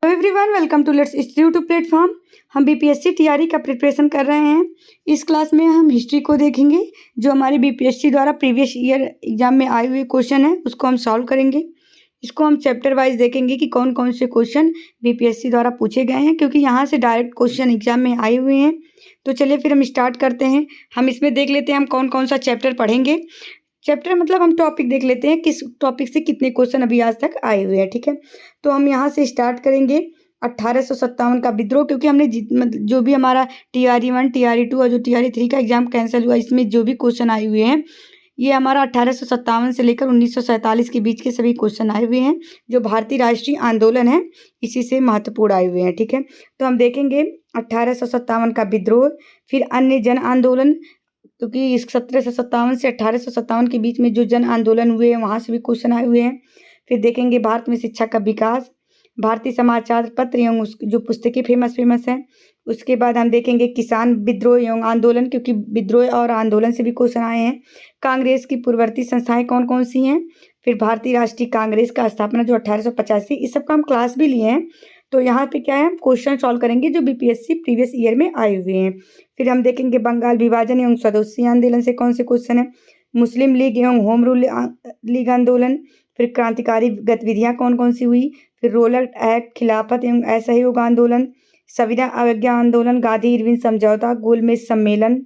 Hello everyone, welcome to let's study YouTube platform. हम BPSC TRE का preparation कर रहे हैं। इस क्लास में हम हिस्ट्री को देखेंगे, जो हमारी बीपीएससी द्वारा प्रीवियस ईयर एग्जाम में आए हुए क्वेश्चन है उसको हम सॉल्व करेंगे। इसको हम चैप्टर वाइज देखेंगे कि कौन कौन से क्वेश्चन बीपीएससी द्वारा पूछे गए हैं, क्योंकि यहाँ से डायरेक्ट क्वेश्चन एग्जाम में आए हुए हैं। तो चलिए फिर हम स्टार्ट करते हैं। हम इसमें देख लेते हैं हम कौन कौन सा चैप्टर पढ़ेंगे। चैप्टर मतलब हम टॉपिक देख लेते हैं, किस टॉपिक से कितने क्वेश्चन अभी आज तक आए हुए हैं। ठीक है, तो हम यहाँ से स्टार्ट करेंगे 1857 का विद्रोह, क्योंकि हमने जो भी हमारा TRE 1 TRE 2 और जो TRE 3 का एग्जाम कैंसिल हुआ, इसमें जो भी क्वेश्चन आए हुए हैं ये हमारा 1857 से लेकर 1947 के बीच के सभी क्वेश्चन आए हुए हैं, जो भारतीय राष्ट्रीय आंदोलन है इसी से महत्वपूर्ण आए हुए हैं। ठीक है, तो हम देखेंगे 1857 का विद्रोह, फिर अन्य जन आंदोलन, क्योंकि इस 1757 से 1857 के बीच में जो जन आंदोलन हुए हैं वहाँ से भी क्वेश्चन आए हुए हैं। फिर देखेंगे भारत में शिक्षा का विकास, भारतीय समाचार पत्र एवं उसकी जो पुस्तकें फेमस हैं। उसके बाद हम देखेंगे किसान विद्रोह एवं आंदोलन, क्योंकि विद्रोह और आंदोलन से भी क्वेश्चन आए हैं। कांग्रेस की पूर्ववर्ती संस्थाएं कौन कौन सी हैं। फिर भारतीय राष्ट्रीय कांग्रेस का स्थापना जो 1885, इस सब का हम क्लास भी लिए हैं। तो यहाँ पे क्या है, हम क्वेश्चन सॉल्व करेंगे जो बीपीएससी प्रीवियस ईयर में आए हुए हैं। फिर हम देखेंगे बंगाल विभाजन एवं स्वदेशी आंदोलन से कौन से क्वेश्चन है। मुस्लिम लीग एवं होम रूल लीग आंदोलन, फिर क्रांतिकारी गतिविधियां कौन कौन सी हुई। फिर रोलर एक्ट, खिलाफत एवं असहयोग आंदोलन, संविदा अवज्ञा आंदोलन, गांधी इरविन समझौता, गोलमेज सम्मेलन,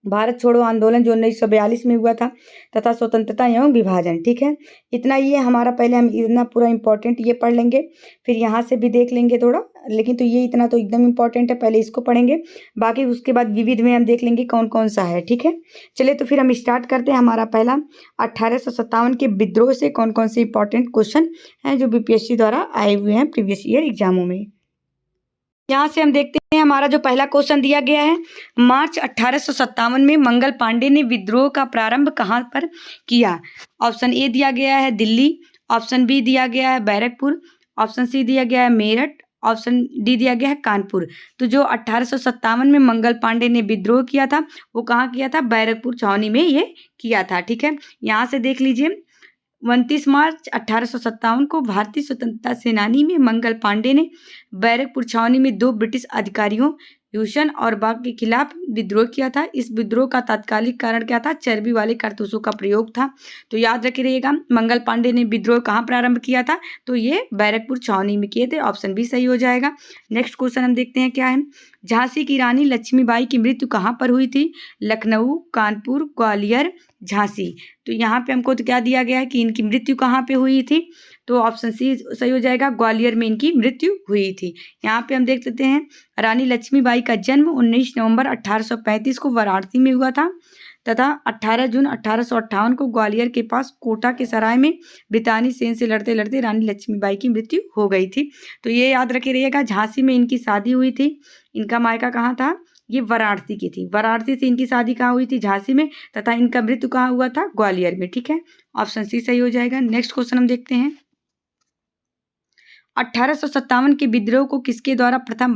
भारत छोड़ो आंदोलन जो 1942 में हुआ था, तथा स्वतंत्रता एवं विभाजन। ठीक है, इतना ये हमारा, पहले हम इतना पूरा इंपॉर्टेंट ये पढ़ लेंगे, फिर यहाँ से भी देख लेंगे थोड़ा, लेकिन तो ये इतना तो एकदम इंपॉर्टेंट है, पहले इसको पढ़ेंगे, बाकी उसके बाद विविध में हम देख लेंगे कौन कौन सा है। ठीक है, चलिए तो फिर हम स्टार्ट करते हैं। हमारा पहला 1857 के विद्रोह से कौन कौन से इंपॉर्टेंट क्वेश्चन हैं जो बीपीएससी द्वारा आए हुए हैं प्रीवियस ईयर एग्जामों में। यहाँ से हम देखते हैं हमारा जो पहला क्वेश्चन दिया गया है, मार्च 1857 में मंगल पांडे ने विद्रोह का प्रारंभ कहाँ पर किया। ऑप्शन ए दिया गया है दिल्ली, ऑप्शन बी दिया गया है बैरकपुर, ऑप्शन सी दिया गया है मेरठ, ऑप्शन डी दिया गया है कानपुर। तो जो 1857 में मंगल पांडे ने विद्रोह किया था वो कहाँ किया था, बैरकपुर छावनी में ये किया था। ठीक है, यहाँ से देख लीजिए 29 मार्च 1857 को भारतीय स्वतंत्रता सेनानी में मंगल पांडे ने बैरकपुर छावनी में 2 ब्रिटिश अधिकारियों ह्यूसन और बाग के खिलाफ विद्रोह किया था। इस विद्रोह का तात्कालिक कारण क्या था, चर्बी वाले कारतूसों का प्रयोग था। तो याद रखे रहिएगा, मंगल पांडे ने विद्रोह कहाँ प्रारंभ किया था, तो ये बैरकपुर छावनी में किए थे। ऑप्शन बी सही हो जाएगा। नेक्स्ट क्वेश्चन हम देखते हैं क्या है, झांसी की रानी लक्ष्मीबाई की मृत्यु कहाँ पर हुई थी, लखनऊ, कानपुर, ग्वालियर, झांसी। तो यहाँ पे हमको तो क्या दिया गया है कि इनकी मृत्यु कहाँ पे हुई थी, तो ऑप्शन सी सही हो जाएगा, ग्वालियर में इनकी मृत्यु हुई थी। यहाँ पे हम देख लेते हैं रानी लक्ष्मीबाई का जन्म 19 नवंबर 1835 को वाराणसी में हुआ था, तथा 18 जून 1858 को ग्वालियर के पास कोटा के सराय में ब्रितानी सेना से लड़ते लड़ते रानी लक्ष्मीबाई की मृत्यु हो गई थी। तो ये याद रखे रहिएगा, झांसी में इनकी शादी हुई थी। इनका मायका कहाँ था, ये वाराणसी की थी। वाराणसी से इनकी शादी कहाँ हुई थी, झांसी में, तथा इनका मृत्यु कहाँ हुआ था, ग्वालियर में। ठीक है, ऑप्शन सी सही हो जाएगा। नेक्स्ट क्वेश्चन हम देखते हैं, 1857 के विद्रोह को किसके द्वारा प्रथम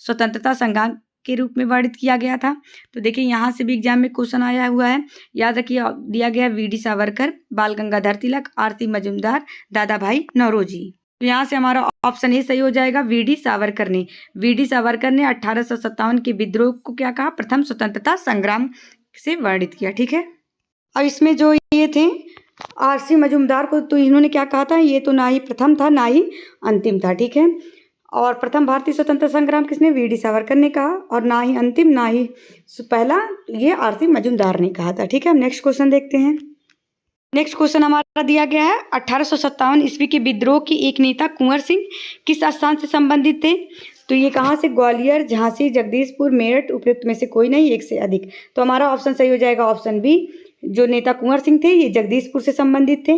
स्वतंत्रता संग्राम के रूप में वर्णित किया गया था। तो देखिए यहाँ से भी एग्जाम में क्वेश्चन आया हुआ है, याद रखिए, दिया गया वीडी सावरकर, बाल गंगाधर तिलक, आरती मजूमदार, दादा भाई नौरोजी। तो यहाँ से हमारा ऑप्शन ए सही हो जाएगा, वीडी सावरकर ने 1857 के विद्रोह को क्या कहा, प्रथम स्वतंत्रता संग्राम से वर्णित किया। ठीक है, और इसमें जो ये थे आरसी मजूमदार को, तो इन्होंने क्या कहा था, ये तो ना ही प्रथम था ना ही अंतिम था। ठीक है, और प्रथम भारतीय स्वतंत्रता संग्राम किसने, वीडी सावरकर ने कहा, और ना ही अंतिम ना ही पहला ये आरसी मजूमदार ने कहा था। ठीक है, हम नेक्स्ट क्वेश्चन देखते हैं। नेक्स्ट क्वेश्चन हमारा दिया गया है, 1857 ईस्वी के विद्रोह की एक नेता कुंवर सिंह किस स्थान से संबंधित थे। तो ये कहाँ से, ग्वालियर, झांसी, जगदीशपुर, मेरठ, उपयुक्त में से कोई नहीं, एक से अधिक। तो हमारा ऑप्शन सही हो जाएगा, ऑप्शन बी। जो नेता कुंवर सिंह थे ये जगदीशपुर से संबंधित थे।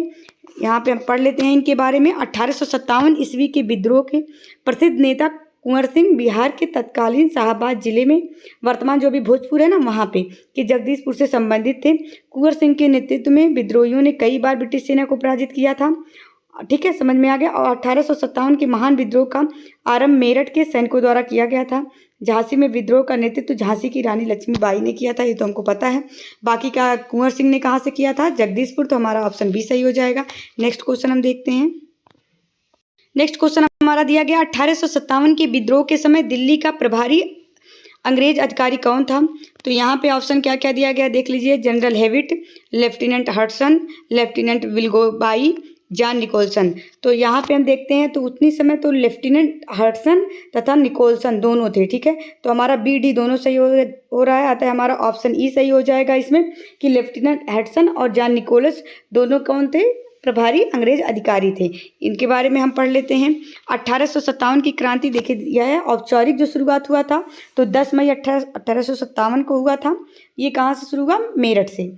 यहाँ पे हम पढ़ लेते हैं इनके बारे में। 1857 ईस्वी के विद्रोह के प्रसिद्ध नेता कुंवर सिंह बिहार के तत्कालीन शाहबाद जिले में, वर्तमान जो भी भोजपुर है ना वहाँ पे, कि जगदीशपुर से संबंधित थे। कुंवर सिंह के नेतृत्व में विद्रोहियों ने कई बार ब्रिटिश सेना को पराजित किया था। ठीक है, समझ में आ गया। और 1857 के महान विद्रोह का आरंभ मेरठ के सैनिकों द्वारा किया गया था। झांसी में विद्रोह का नेतृत्व झांसी की रानी लक्ष्मीबाई ने किया था, ये तो हमको पता है। बाकी का कुंवर सिंह ने कहाँ से किया था, जगदीशपुर। तो हमारा ऑप्शन बी सही हो जाएगा। नेक्स्ट क्वेश्चन हम देखते हैं। नेक्स्ट क्वेश्चन हमारा दिया गया 1857 के विद्रोह के समय दिल्ली का प्रभारी अंग्रेज अधिकारी कौन था। तो यहाँ पे ऑप्शन क्या क्या दिया गया देख लीजिए। General Hewitt, lieutenant Hudson, lieutenant Willoughby, John Nicholson. तो यहाँ पे हम देखते हैं तो उतनी समय तो लेफ्टिनेंट हडसन तथा निकोलसन दोनों थे। ठीक है, तो हमारा बी डी दोनों सही हो रहा है। अतः हमारा ऑप्शन ई सही हो जाएगा इसमें कि लेफ्टिनेंट हडसन और जॉन निकोलस दोनों कौन थे, प्रभारी अंग्रेज अधिकारी थे। इनके बारे में हम पढ़ लेते हैं। 1857 की क्रांति देखिए यह है औपचारिक जो शुरुआत हुआ था तो 10 मई 1857 को हुआ था। ये कहाँ से शुरू हुआ, मेरठ से।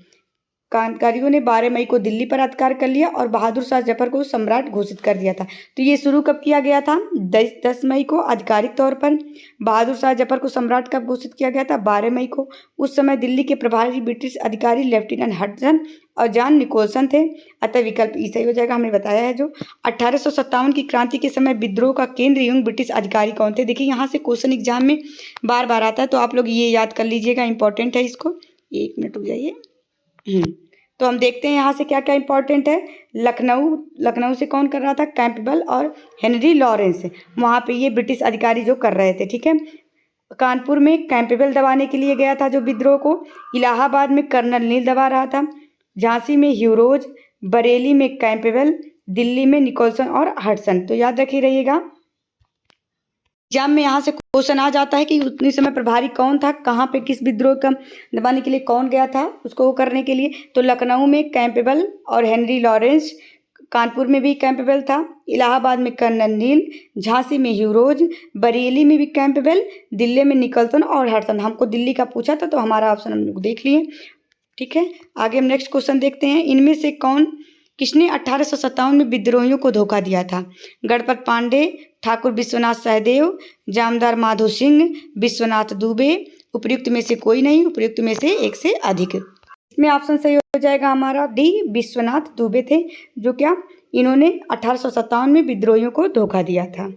क्रांतिकारियों ने 12 मई को दिल्ली पर अधिकार कर लिया और बहादुर शाह जफर को सम्राट घोषित कर दिया था। तो ये शुरू कब किया गया था, 10 मई को आधिकारिक तौर पर। बहादुर शाह जफर को सम्राट कब घोषित किया गया था, 12 मई को। उस समय दिल्ली के प्रभारी ब्रिटिश अधिकारी लेफ्टिनेंट हडसन और जॉन निकोलसन थे। अतः विकल्प ई सही हो जाएगा, हमने बताया है जो। 1857 की क्रांति के समय विद्रोह का केंद्र एवं ब्रिटिश अधिकारी कौन थे। देखिए यहाँ से क्वेश्चन एग्जाम में बार बार आता है तो आप लोग ये याद कर लीजिएगा, इंपॉर्टेंट है इसको। 1 मिनट रुक जाइए। तो हम देखते हैं यहाँ से क्या क्या इंपॉर्टेंट है। लखनऊ से कौन कर रहा था, कैंपबेल और हेनरी लॉरेंस। वहाँ पे ये ब्रिटिश अधिकारी जो कर रहे थे। ठीक है, कानपुर में कैंपबेल दबाने के लिए गया था जो विद्रोह को। इलाहाबाद में कर्नल नील दबा रहा था। झांसी में ह्यूरोज, बरेली में कैंपबेल, दिल्ली में निकोलसन और हडसन। तो याद रखिए रहिएगा, एग्जाम में यहाँ से क्वेश्चन आ जाता है कि उतनी समय प्रभारी कौन था, कहाँ पे किस विद्रोह का दबाने के लिए कौन गया था उसको वो करने के लिए। तो लखनऊ में कैंपबेल और हेनरी लॉरेंस, कानपुर में भी कैंपबेल था, इलाहाबाद में कर्नल नील, झांसी में ह्यूरोज, बरेली में भी कैंपबेल, दिल्ली में निकोलसन और हडसन। हमको दिल्ली का पूछा था तो हमारा ऑप्शन हम लोग देख लिए। ठीक है, आगे हम नेक्स्ट क्वेश्चन देखते हैं। इनमें से किसने 1857 में विद्रोहियों को धोखा दिया था। गणपत पांडे, ठाकुर विश्वनाथ सहदेव, जामदार माधो सिंह, विश्वनाथ दुबे। उपयुक्त में से कोई नहीं, उपयुक्त में से एक से अधिक। इसमें ऑप्शन सही हो जाएगा हमारा डी, विश्वनाथ दुबे थे जो क्या इन्होंने 1857 में विद्रोहियों को धोखा दिया था।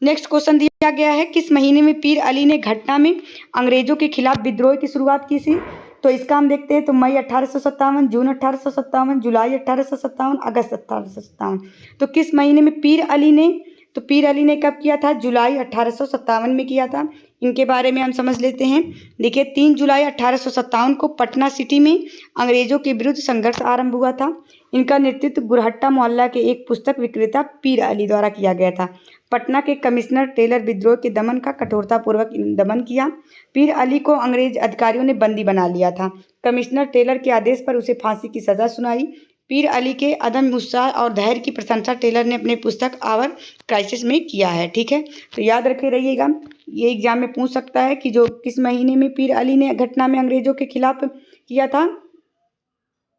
नेक्स्ट क्वेश्चन दिया गया है, किस महीने में पीर अली ने घटना में अंग्रेजों के खिलाफ विद्रोह की शुरुआत की थी। तो इसका हम देखते हैं तो मई 1857, जून 1857, जुलाई 1857, अगस्त 1857। तो किस महीने में पीर अली ने कब किया था, जुलाई 1857 में किया था। इनके बारे में हम समझ लेते हैं। देखिए 3 जुलाई 1857 को पटना सिटी में अंग्रेजों के विरुद्ध संघर्ष आरंभ हुआ था। इनका नेतृत्व गुरहट्टा मोहल्ला के एक पुस्तक विक्रेता पीर अली द्वारा किया गया था। पटना के कमिश्नर टेलर विद्रोह के दमन का कठोरतापूर्वक दमन किया। पीर अली को अंग्रेज अधिकारियों ने बंदी बना लिया था। कमिश्नर टेलर के आदेश पर उसे फांसी की सजा सुनाई। पीर अली के अदम्य उत्साह और धैर्य की प्रशंसा टेलर ने अपने पुस्तक आवर क्राइसिस में किया है। ठीक है, तो याद रखे रहिएगा, ये एग्जाम में पूछ सकता है कि जो किस महीने में पीर अली ने घटना में अंग्रेजों के खिलाफ किया था।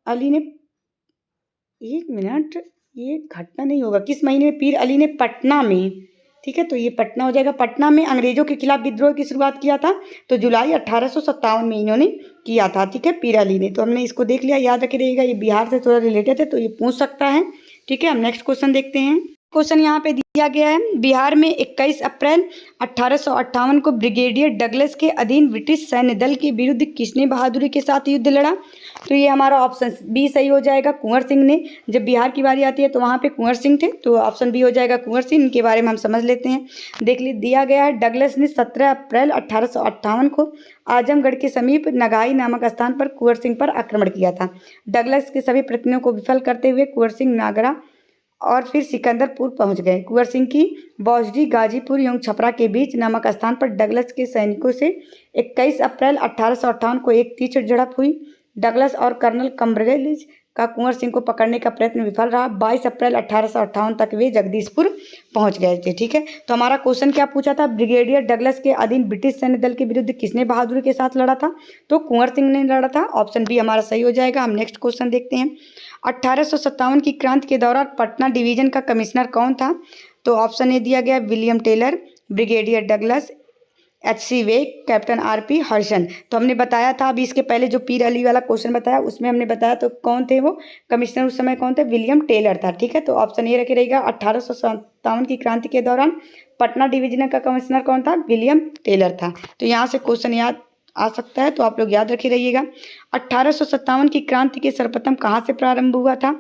अली ने, 1 मिनट, ये घटना नहीं होगा, किस महीने में पीर अली ने पटना में, ठीक है, तो ये पटना हो जाएगा। पटना में अंग्रेजों के खिलाफ विद्रोह की शुरुआत किया था तो जुलाई 1857 में इन्होंने किया था। ठीक है, पीर अली ने। तो हमने इसको देख लिया, याद रखे रहेगा, ये बिहार से थोड़ा रिलेटेड है तो ये पूछ सकता है। ठीक है, हम नेक्स्ट क्वेश्चन देखते हैं। क्वेश्चन यहाँ पे दिया गया है, बिहार में 21 अप्रैल 1858 को ब्रिगेडियर डगलस के अधीन ब्रिटिश सैन्य दल के विरुद्ध किसने बहादुरी के साथ युद्ध लड़ा। तो ये हमारा ऑप्शन बी सही हो जाएगा, कुंवर सिंह ने। जब बिहार की बारी आती है तो वहाँ पे कुंवर सिंह थे, तो ऑप्शन बी हो जाएगा कुंवर सिंह। इनके बारे में हम समझ लेते हैं। देख ली दिया गया है, डगलस ने 17 अप्रैल 1858 को आजमगढ़ के समीप नगाई नामक स्थान पर कुंवर सिंह पर आक्रमण किया था। डगलस के सभी प्रयत्नों को विफल करते हुए कुंवर सिंह नागरा और फिर सिकंदरपुर पहुंच गए। कुंवर सिंह की बौसडी, गाजीपुर एवं छपरा के बीच नामक स्थान पर डगलस के सैनिकों से 21 अप्रैल 1858 को एक तीक्ष्ण झड़प हुई। डगलस और कर्नल कम्बरेज का कुंवर सिंह को पकड़ने का प्रयत्न विफल रहा। 22 अप्रैल 1858 तक वे जगदीशपुर पहुंच गए थे। ठीक है, तो हमारा क्वेश्चन क्या पूछा था, ब्रिगेडियर डगलस के अधीन ब्रिटिश सैन्य दल के विरुद्ध किसने बहादुरी के साथ लड़ा था। तो कुंवर सिंह ने लड़ा था। ऑप्शन बी हमारा सही हो जाएगा। हम नेक्स्ट क्वेश्चन देखते हैं। 1857 की क्रांति के दौरान पटना डिवीजन का कमिश्नर कौन था। तो ऑप्शन ए दिया गया, William Taylor, brigadier Douglas, H.C. Wake, captain R.P. हर्षन। तो हमने बताया था, अभी इसके पहले जो पीर अली वाला क्वेश्चन बताया उसमें हमने बताया तो कौन थे वो कमिश्नर उस समय, कौन थे, विलियम टेलर था। ठीक है, तो ऑप्शन ये रखे रहेगा। 1857 की क्रांति के दौरान पटना डिवीजन का कमिश्नर कौन था, विलियम टेलर था। तो यहाँ से क्वेश्चन याद आ सकता है, तो आप लोग याद रखे रहिएगा। 1857 की क्रांति के सर्वप्रथम कहाँ से प्रारंभ हुआ था?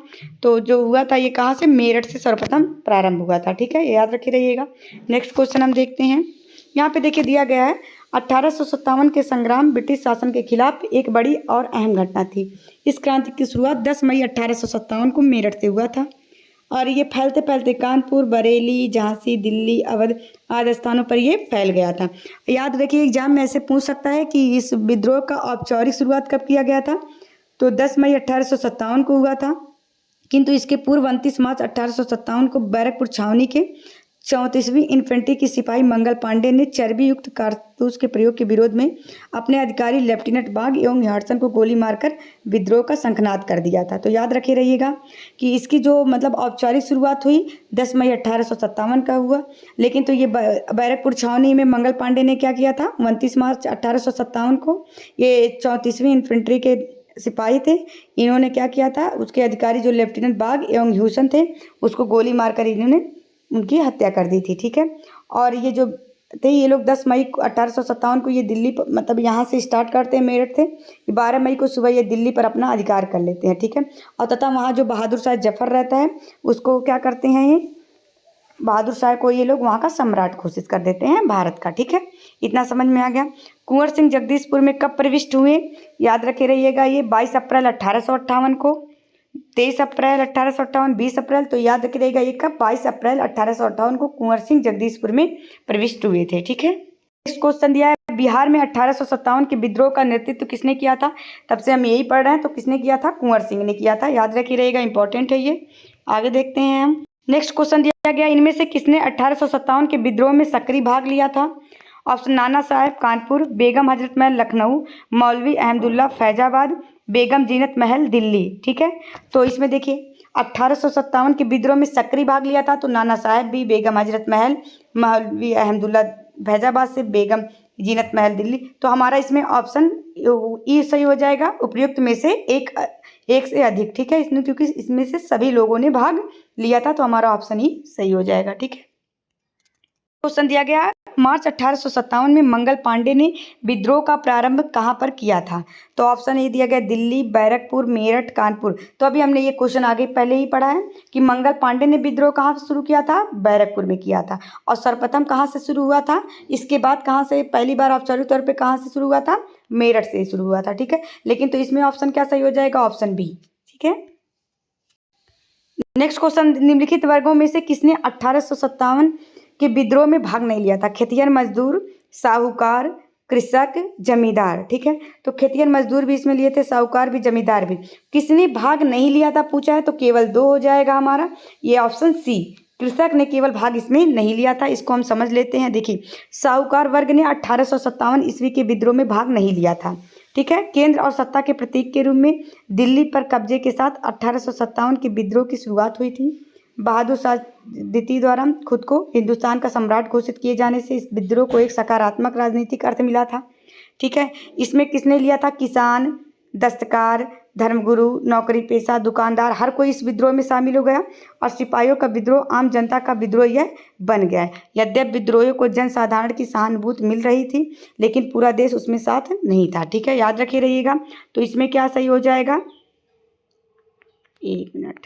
तो जो हुआ था ये कहाँ से? मेरठ से सर्वप्रथम प्रारंभ हुआ था। ठीक है, ये याद रखे रहिएगा। नेक्स्ट क्वेश्चन हम देखते हैं। यहाँ पे देखिए दिया गया है 1857 के संग्राम ब्रिटिश शासन के खिलाफ एक बड़ी और अहम घटना थी। इस क्रांति की शुरुआत 10 मई 1857 को मेरठ से हुआ था और ये फैलते फैलते कानपुर, बरेली, झांसी, दिल्ली, अवध आदि स्थानों पर ये फैल गया था। याद रखिए एग्जाम में ऐसे पूछ सकता है कि इस विद्रोह का औपचारिक शुरुआत कब किया गया था? तो 10 मई 1857 को हुआ था, किंतु इसके पूर्व 29 मार्च 1857 को बैरकपुर छावनी के 34वीं इन्फेंट्री की सिपाही मंगल पांडे ने चर्बी युक्त कारतूस के प्रयोग के विरोध में अपने अधिकारी लेफ्टिनेंट बाग एवं हडसन को गोली मारकर विद्रोह का शंखनाद कर दिया था। तो याद रखे रहिएगा कि इसकी जो मतलब औपचारिक शुरुआत हुई 10 मई 1857 का हुआ, लेकिन तो ये बैरकपुर छावनी में मंगल पांडे ने क्या किया था? 29 मार्च 1857 को ये 34वीं इन्फेंट्री के सिपाही थे, इन्होंने क्या किया था? उसके अधिकारी जो लेफ्टिनेंट बाग एवं ह्यूसन थे उसको गोली मारकर इन्होंने उनकी हत्या कर दी थी। ठीक है, और ये जो थे ये लोग 10 मई 1857 को ये दिल्ली मतलब यहाँ से स्टार्ट करते हैं, मेरठ थे, 12 मई को सुबह ये दिल्ली पर अपना अधिकार कर लेते हैं। ठीक है, और तथा वहाँ जो बहादुर शाह जफर रहता है उसको क्या करते हैं? ये बहादुर शाह को ये लोग वहाँ का सम्राट घोषित कर देते हैं भारत का। ठीक है, इतना समझ में आ गया। कुंवर सिंह जगदीशपुर में कब प्रविष्ट हुए? याद रखे रहिएगा ये 22 अप्रैल 1858 को, 23 अप्रैल 1858, 20 अप्रैल। तो याद रखे रहिएगा ये कब? 22 अप्रैल 1858 को कुंवर सिंह जगदीशपुर में प्रविष्ट हुए थे। ठीक है, नेक्स्ट क्वेश्चन दिया है बिहार में 1857 के विद्रोह का नेतृत्व किसने किया था? तब से हम यही पढ़ रहे हैं, तो किसने किया था? कुंवर सिंह ने किया था। याद रखिए रहिएगा, इंपॉर्टेंट है ये। आगे देखते हैं हम। नेक्स्ट क्वेश्चन दिया गया इनमें से किसने 1857 के विद्रोह में सक्रिय भाग लिया था? ऑप्शन नाना साहेब कानपुर, बेगम हजरत महल लखनऊ, मौलवी अहमदुल्ला फैजाबाद, बेगम जीनत महल दिल्ली। ठीक है, तो इसमें देखिए 1857 के विद्रोह में सक्रिय भाग लिया था तो नाना साहेब भी, बेगम हजरत महल, मौलवी अहमदुल्ला फैजाबाद से, बेगम जीनत महल दिल्ली। तो हमारा इसमें ऑप्शन ई सही हो जाएगा, उपयुक्त में से एक से अधिक। ठीक है, इसमें क्योंकि इसमें से सभी लोगों ने भाग लिया था तो हमारा ऑप्शन ही सही हो जाएगा। ठीक है, क्वेश्चन दिया गया मार्च 1857 में मंगल पांडे ने विद्रोह का प्रारंभ कहाँ पर किया था? तो ऑप्शन ए दिया गया दिल्ली, बैरकपुर, मेरठ, कानपुर। तो अभी हमने ये क्वेश्चन आगे पहले ही पढ़ा है कि मंगल पांडे ने विद्रोह कहाँ से शुरू किया था? बैरकपुर में किया था। और सर्वप्रथम कहाँ से शुरू हुआ था? इसके बाद कहाँ से पहली बार औपचारिक तौर पर कहाँ से शुरू हुआ था? मेरठ से शुरू हुआ था। ठीक है, लेकिन तो इसमें ऑप्शन क्या सही हो जाएगा? Option B. ठीक है, नेक्स्ट क्वेश्चन, निम्नलिखित वर्गों में से किसने 1857 के विद्रोह में भाग नहीं लिया था? खेतिहर मजदूर, साहूकार, कृषक, जमींदार। ठीक है, तो खेतिहर मजदूर भी इसमें लिए थे, साहूकार भी, जमींदार भी। किसने भाग नहीं लिया था पूछा है, तो केवल 2 हो जाएगा हमारा, ये ऑप्शन सी। कृषक ने केवल भाग इसमें नहीं लिया था, इसको हम समझ लेते हैं। देखिए साहूकार वर्ग ने 1857 ईस्वी के विद्रोह में भाग नहीं लिया था। ठीक है, केंद्र और सत्ता के प्रतीक के रूप में दिल्ली पर कब्जे के साथ 1857 के विद्रोह की शुरुआत हुई थी। बहादुर शाह द्वितीय द्वारा खुद को हिंदुस्तान का सम्राट घोषित किए जाने से इस विद्रोह को एक सकारात्मक राजनीतिक अर्थ मिला था। ठीक है, इसमें किसने लिया था? किसान, दस्तकार, धर्मगुरु, नौकरी पेशा, दुकानदार, हर कोई इस विद्रोह में शामिल हो गया और सिपाहियों का विद्रोह आम जनता का विद्रोह यह बन गया। यद्यपि विद्रोहियों को जनसाधारण की सहानुभूति मिल रही थी लेकिन पूरा देश उसमें साथ नहीं था। ठीक है, याद रखे रहिएगा। तो इसमें क्या सही हो जाएगा? एक मिनट,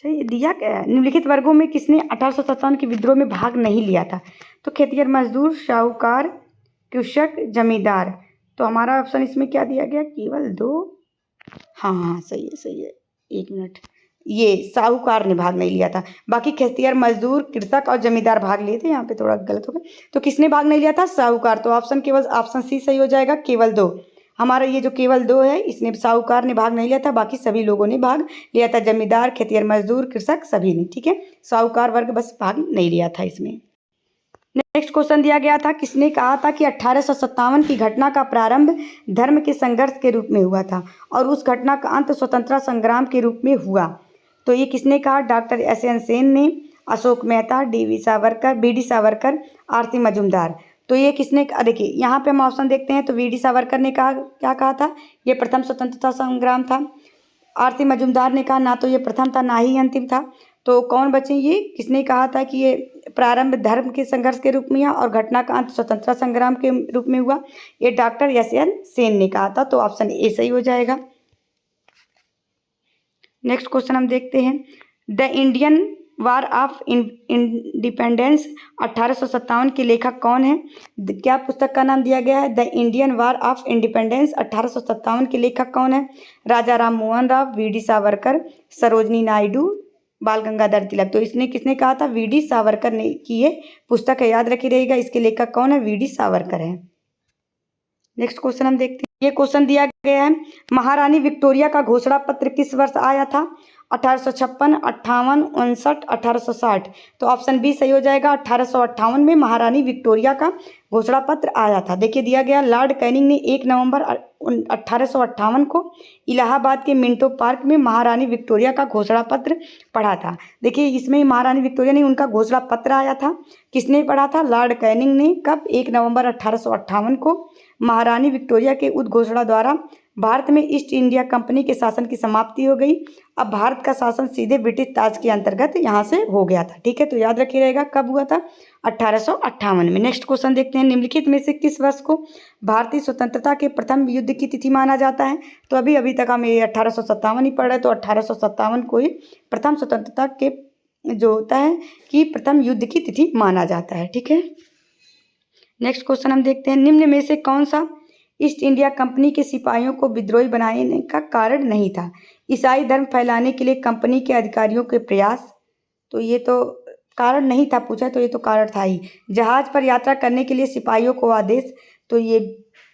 ये दिया क्या है? निम्नलिखित वर्गों में किसने 1857 के विद्रोह में भाग नहीं लिया था? तो खेतिहर मजदूर, साहूकार, कृषक, जमींदार। तो हमारा ऑप्शन इसमें क्या दिया गया? केवल 2। हाँ, सही है, सही है। एक मिनट, ये साहूकार ने भाग नहीं लिया था, बाकी खेतिहर मजदूर, कृषक और जमींदार भाग लिए थे। यहाँ पे थोड़ा गलत हो गया, तो किसने भाग नहीं लिया था? साहूकार। तो ऑप्शन केवल ऑप्शन सी सही हो जाएगा, केवल 2। हमारा ये जो केवल 2 है इसने साहूकार ने भाग नहीं लिया था, बाकी सभी लोगों ने भाग लिया था, जमींदार, खेतिहर मजदूर, कृषक सभी ने। ठीक है, साहूकार वर्ग बस भाग नहीं लिया था इसमें। नेक्स्ट क्वेश्चन दिया गया था किसने कहा था कि 1857 की घटना का प्रारंभ धर्म के संघर्ष के रूप में हुआ था और उस घटना का अंत स्वतंत्रता संग्राम के रूप में हुआ? तो ये किसने कहा? Doctor S N. सेन ने, अशोक मेहता, डी.वी. सावरकर, बी.डी. सावरकर, आरती मजूमदार। तो ये किसने? देखिए यहाँ पे हम ऑप्शन देखते हैं तो वी.डी. सावरकर ने कहा, क्या कहा था? ये प्रथम स्वतंत्रता संग्राम था। आरती मजूमदार ने कहा ना तो ये प्रथम था ना ही अंतिम था। तो कौन बचे ये? किसने कहा था कि ये प्रारंभ धर्म के संघर्ष के रूप में हुआ और घटना का अंत स्वतंत्रता संग्राम के रूप में हुआ? ये डॉक्टर एस.एन. सेन ने कहा था। तो ऑप्शन ए सही हो जाएगा। नेक्स्ट क्वेश्चन हम देखते हैं। The Indian war of independence 1857 के लेखक कौन है? क्या पुस्तक का नाम दिया गया है? The Indian war of independence 1857 के लेखक कौन है? राजा राम मोहन राव, वी.डी. सावरकर, सरोजनी नायडू, बाल गंगाधर तिलक। तो इसने किसने कहा था? वी.डी. सावरकर ने की ये पुस्तक है, याद रखी रहेगा। इसके लेखक कौन है? वी.डी. सावरकर है। नेक्स्ट क्वेश्चन हम देखते हैं। ये क्वेश्चन दिया गया है, महारानी विक्टोरिया का घोषणा पत्र किस वर्ष आया था? 1856, 58, 59, 1860। तो ऑप्शन बी सही हो जाएगा। 1858 में महारानी विक्टोरिया का घोषणा पत्र आया था। देखिए दिया गया, लॉर्ड कैनिंग ने 1 नवंबर 1858 को इलाहाबाद के मिंटो पार्क में महारानी विक्टोरिया का घोषणा पत्र पढ़ा था। देखिए इसमें महारानी विक्टोरिया ने उनका घोषणा पत्र आया था। किसने पढ़ा था? लॉर्ड कैनिंग ने। कब? 1 नवंबर 1858 को। महारानी विक्टोरिया के उद्घोषणा द्वारा भारत में ईस्ट इंडिया कंपनी के शासन की समाप्ति हो गई। अब भारत का शासन सीधे ब्रिटिश ताज के अंतर्गत यहाँ से हो गया था। ठीक है, तो याद रखिए रहेगा कब हुआ था? 1858 में। नेक्स्ट क्वेश्चन देखते हैं, निम्नलिखित में से किस वर्ष को भारतीय स्वतंत्रता के प्रथम युद्ध की तिथि माना जाता है? तो अभी तक हम ये 1857 ही पढ़ रहे हैं, तो 1857 को ही प्रथम स्वतंत्रता के जो होता है कि प्रथम युद्ध की तिथि माना जाता है। ठीक है, नेक्स्ट क्वेश्चन हम देखते हैं, निम्न में से कौन सा ईस्ट इंडिया कंपनी के सिपाहियों को विद्रोही बनाने का कारण नहीं था? ईसाई धर्म फैलाने के लिए कंपनी के अधिकारियों के प्रयास, तो ये तो कारण नहीं था पूछा, तो ये तो कारण था ही। जहाज पर यात्रा करने के लिए सिपाहियों को आदेश, तो ये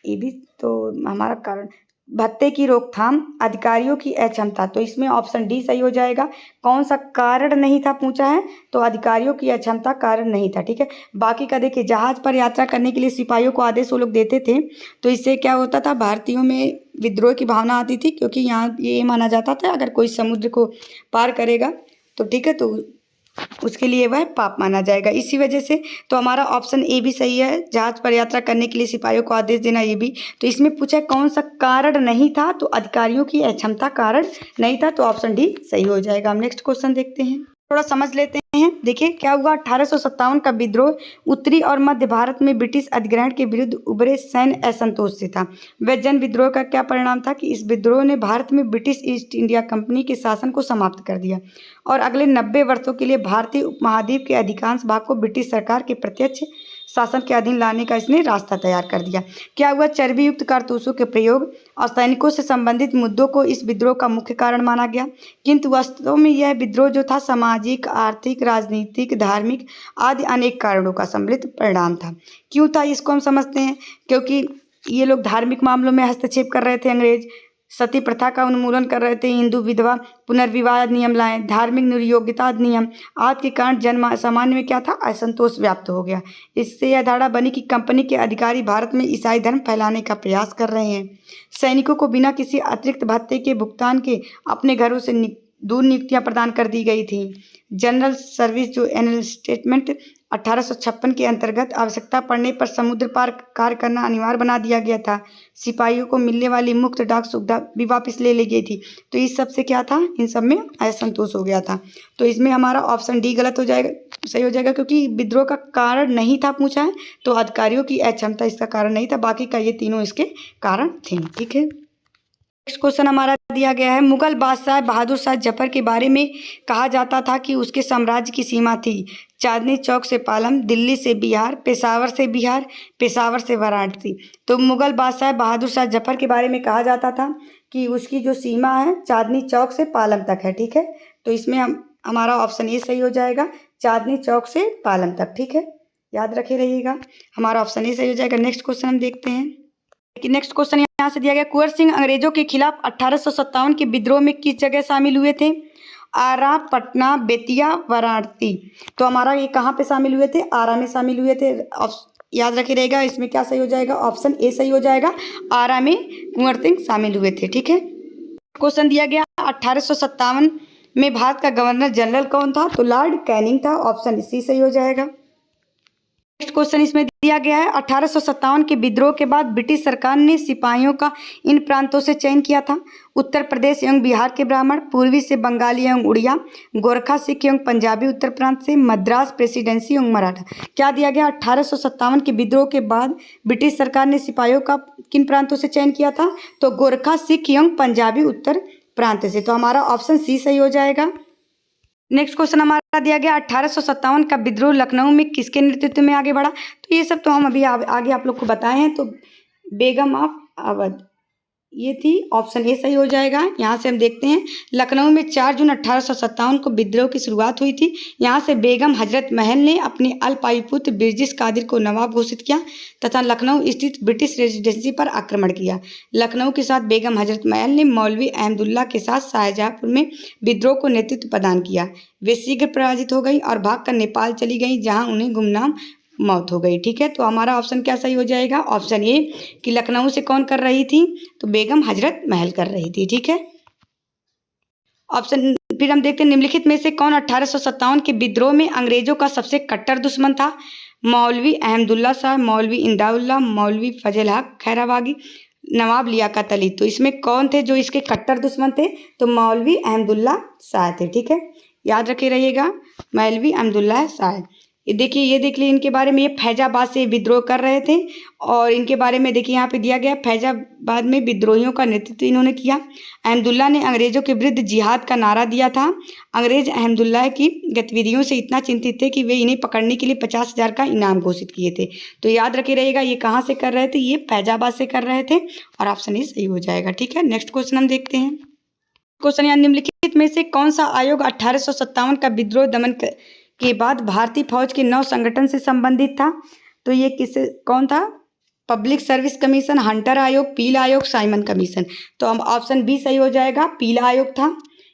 भी तो हमारा कारण। भत्ते की रोकथाम, अधिकारियों की अक्षमता, तो इसमें ऑप्शन डी सही हो जाएगा। कौन सा कारण नहीं था पूछा है? तो अधिकारियों की अक्षमता कारण नहीं था। ठीक है, बाकी का देखिए, जहाज पर यात्रा करने के लिए सिपाहियों को आदेश वो लोग देते थे, तो इससे क्या होता था? भारतीयों में विद्रोह की भावना आती थी, क्योंकि यहाँ ये माना जाता था अगर कोई समुद्र को पार करेगा तो ठीक है, तो उसके लिए वह पाप माना जाएगा। इसी वजह से तो हमारा ऑप्शन ए भी सही है, जहाज पर यात्रा करने के लिए सिपाहियों को आदेश देना, ये भी। तो इसमें पूछा कौन सा कारण नहीं था? तो अधिकारियों की अक्षमता कारण नहीं था, तो ऑप्शन डी सही हो जाएगा। हम नेक्स्ट क्वेश्चन देखते हैं, थोड़ा समझ लेते हैं। देखिए क्या हुआ, 1857 का विद्रोह उत्तरी और मध्य भारत में ब्रिटिश अधिग्रहण के विरुद्ध उभरे सैन्य असंतोष से था। वह जन विद्रोह का क्या परिणाम था कि इस विद्रोह ने भारत में ब्रिटिश ईस्ट इंडिया कंपनी के शासन को समाप्त कर दिया और अगले 90 वर्षों के लिए भारतीय उपमहाद्वीप के अधिकांश भाग को ब्रिटिश सरकार के प्रत्यक्ष शासन के अधीन लाने का इसने रास्ता तैयार कर दिया। क्या हुआ, चर्बी युक्त कारतूसों के प्रयोग और सैनिकों से संबंधित मुद्दों को इस विद्रोह का मुख्य कारण माना गया, किंतु वास्तव में यह विद्रोह जो था सामाजिक, आर्थिक, राजनीतिक, धार्मिक आदि अनेक कारणों का सम्मिलित परिणाम था। क्यों था इसको हम समझते हैं, क्योंकि ये लोग धार्मिक मामलों में हस्तक्षेप कर रहे थे, अंग्रेज सती प्रथा का उन्मूलन कर रहे थे, हिंदू विधवा पुनर्विवाह नियम लाए, धार्मिक निर्योग्यता अधिनियम आदि के कारण जन सामान्य में क्या था, असंतोष व्याप्त हो गया। इससे यह धारणा बनी कि कंपनी के अधिकारी भारत में ईसाई धर्म फैलाने का प्रयास कर रहे हैं। सैनिकों को बिना किसी अतिरिक्त भत्ते के भुगतान के अपने घरों से दूर नियुक्तियां प्रदान कर दी गई थी। जनरल सर्विस जो एनुअल स्टेटमेंट 1856 के अंतर्गत आवश्यकता पड़ने पर समुद्र पार कार्य करना अनिवार्य बना दिया गया था। सिपाहियों को मिलने वाली मुफ्त डाक सुविधा भी वापस ले ली गई थी। तो इस सब से क्या था, इन सब में असंतोष हो गया था। तो इसमें हमारा ऑप्शन डी गलत हो जाएगा, सही हो जाएगा, क्योंकि विद्रोह का कारण नहीं था पूछा है, तो अधिकारियों की अक्षमता इसका कारण नहीं था, बाकी का ये तीनों इसके कारण थे। ठीक है, नेक्स्ट क्वेश्चन हमारा दिया गया है, मुगल बादशाह बहादुर शाह जफर के बारे में कहा जाता था कि उसके साम्राज्य की सीमा थी चांदनी चौक से पालम, दिल्ली से बिहार, पेशावर से बिहार, पेशावर से वाराणसी। तो मुगल बादशाह बहादुर शाह जफर के बारे में कहा जाता था कि उसकी जो सीमा है चांदनी चौक से पालम तक है। ठीक है, तो इसमें हमारा ऑप्शन ए सही हो जाएगा, चांदनी चौक से पालम तक। ठीक है, याद रखे रहिएगा, हमारा ऑप्शन ए सही हो जाएगा। नेक्स्ट क्वेश्चन हम देखते हैं, नेक्स्ट क्वेश्चन यहाँ से दिया गया, कुंवर सिंह अंग्रेजों के खिलाफ 1857 के विद्रोह में किस जगह शामिल हुए थे? आरा, पटना, बेतिया, वाराणसी। तो हमारा ये कहाँ पे शामिल हुए थे? आरा में शामिल हुए थे। याद रखे रहेगा, इसमें क्या सही हो जाएगा, ऑप्शन ए सही हो जाएगा, आरा में कुंवर सिंह शामिल हुए थे। ठीक है, क्वेश्चन दिया गया 1857 में भारत का गवर्नर जनरल कौन था? तो लॉर्ड कैनिंग था, ऑप्शन सी सही हो जाएगा। नेक्स्ट क्वेश्चन इसमें दिया गया है 1857 के विद्रोह के बाद ब्रिटिश सरकार ने सिपाहियों का इन प्रांतों से चयन किया था। उत्तर प्रदेश एवं बिहार के ब्राह्मण, पूर्वी से बंगाली एवं उड़िया, गोरखा, सिख एवं पंजाबी उत्तर प्रांत से, मद्रास प्रेसिडेंसी एवं मराठा। क्या दिया गया? 1857 के विद्रोह के बाद ब्रिटिश सरकार ने सिपाहियों का किन प्रांतों से चयन किया था? तो गोरखा, सिख एवं पंजाबी उत्तर प्रांत से। तो हमारा ऑप्शन सी सही हो जाएगा। नेक्स्ट क्वेश्चन हमारा दिया गया 1857 का विद्रोह लखनऊ में किसके नेतृत्व में आगे बढ़ा? तो ये सब तो हम अभी आगे आप लोग को बताए हैं। तो बेगम ऑफ अवध ये थी, ऑप्शन ए सही हो जाएगा। यहाँ से हम देखते हैं लखनऊ में 4 जून 1857 को विद्रोह की शुरुआत हुई थी। यहाँ से बेगम हजरत महल ने अपने अल्पायु पुत्र बिरजिस कादिर को नवाब घोषित किया तथा लखनऊ स्थित ब्रिटिश रेजिडेंसी पर आक्रमण किया। लखनऊ के साथ बेगम हजरत महल ने मौलवी अहमदुल्ला के साथ शाहजहाँपुर में विद्रोह को नेतृत्व प्रदान किया। वे शीघ्र पराजित हो गई और भागकर नेपाल चली गई, जहाँ उन्हें गुमनाम मौत हो गई। ठीक है, तो हमारा ऑप्शन क्या सही हो जाएगा? ऑप्शन ए कि लखनऊ से कौन कर रही थी? तो बेगम हजरत महल कर रही थी। ठीक है, ऑप्शन फिर हम देखते हैं निम्नलिखित में से कौन 1857 के विद्रोह में अंग्रेजों का सबसे कट्टर दुश्मन था? मौलवी अहमदुल्ला शाह, मौलवी इंदाउल्ला, मौलवी फजल हक खैराबागी, नवाब लियाकत अली। तो इसमें कौन थे जो इसके कट्टर दुश्मन थे? तो मौलवी अहमदुल्ला शाह थे। ठीक है, याद रखे रहिएगा, मौलवी अहमदुल्ला शाह। ये देखिए, ये देख लीजिए इनके बारे में, ये फैजाबाद से विद्रोह कर रहे थे और इनके बारे में देखिए यहाँ पे दिया गया, फैजाबाद में विद्रोहियों का नेतृत्व इन्होंने किया। अहमदुल्ला ने अंग्रेजों के विरुद्ध जिहाद का नारा दिया था। अंग्रेज अहमदुल्ला की गतिविधियों से इतना चिंतित थे कि वे इन्हें पकड़ने के लिए 50,000 का इनाम घोषित किए थे। तो याद रखे रहेगा, ये कहाँ से कर रहे थे? ये फैजाबाद से कर रहे थे और ऑप्शन ए सही हो जाएगा। ठीक है, नेक्स्ट क्वेश्चन हम देखते हैं। क्वेश्चन यहाँ निम्नलिखित में से कौन सा आयोग 1857 का विद्रोह दमन के बाद भारतीय फौज के 9 संगठन से संबंधित था? तो ये कौन था? पब्लिक सर्विस कमीशन, हंटर आयोग, पील आयोग, साइमन कमीशन। तो हम ऑप्शन बी सही हो जाएगा, पीला आयोग था।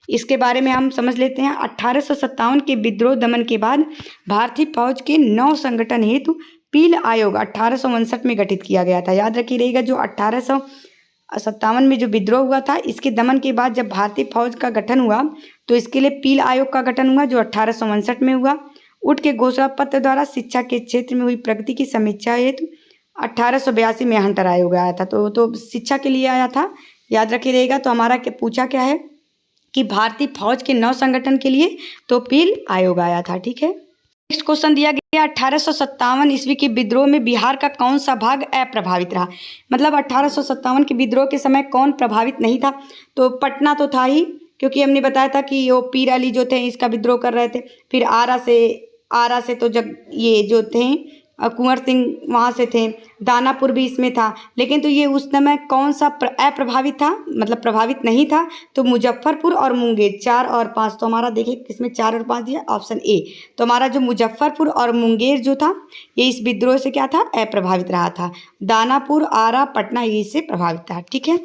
इसके बारे में हम समझ लेते हैं। 1857 के विद्रोह दमन के बाद भारतीय फौज के 9 संगठन हेतु पील आयोग 1859 में गठित किया गया था। याद रखिए रहेगा, जो 1857 में जो विद्रोह हुआ था, इसके दमन के बाद जब भारतीय फौज का गठन हुआ तो इसके लिए पील आयोग का गठन हुआ, जो 1859 में हुआ। उठ के घोषणा पत्र द्वारा शिक्षा के क्षेत्र में हुई प्रगति की समीक्षा हेतु 1882 में हंटर आयोग आया था। तो शिक्षा के लिए आया था, याद रखे रहेगा। तो हमारा पूछा क्या है कि भारतीय फौज के 9 संगठन के लिए तो पील आयोग आया था। ठीक है, नेक्स्ट क्वेश्चन दिया गया 1857 ईस्वी के विद्रोह में बिहार का कौन सा भाग अप्रभावित रहा? मतलब 1857 के विद्रोह के समय कौन प्रभावित नहीं था? तो पटना तो था ही, क्योंकि हमने बताया था कि वो पीर अली जो थे इसका विद्रोह कर रहे थे। फिर आरा से तो जब ये जो थे कुंवर सिंह वहाँ से थे। दानापुर भी इसमें था, लेकिन तो ये उस समय कौन सा अप्रभावित था, मतलब प्रभावित नहीं था? तो मुजफ्फरपुर और मुंगेर, 4 और 5। तो हमारा देखिए किसमें 4 और 5 दिया, ऑप्शन ए। तो हमारा जो मुजफ्फरपुर और मुंगेर जो था ये इस विद्रोह से क्या था? अप्रभावित रहा था। दानापुर, आरा, पटना ये इससे प्रभावित था। ठीक है,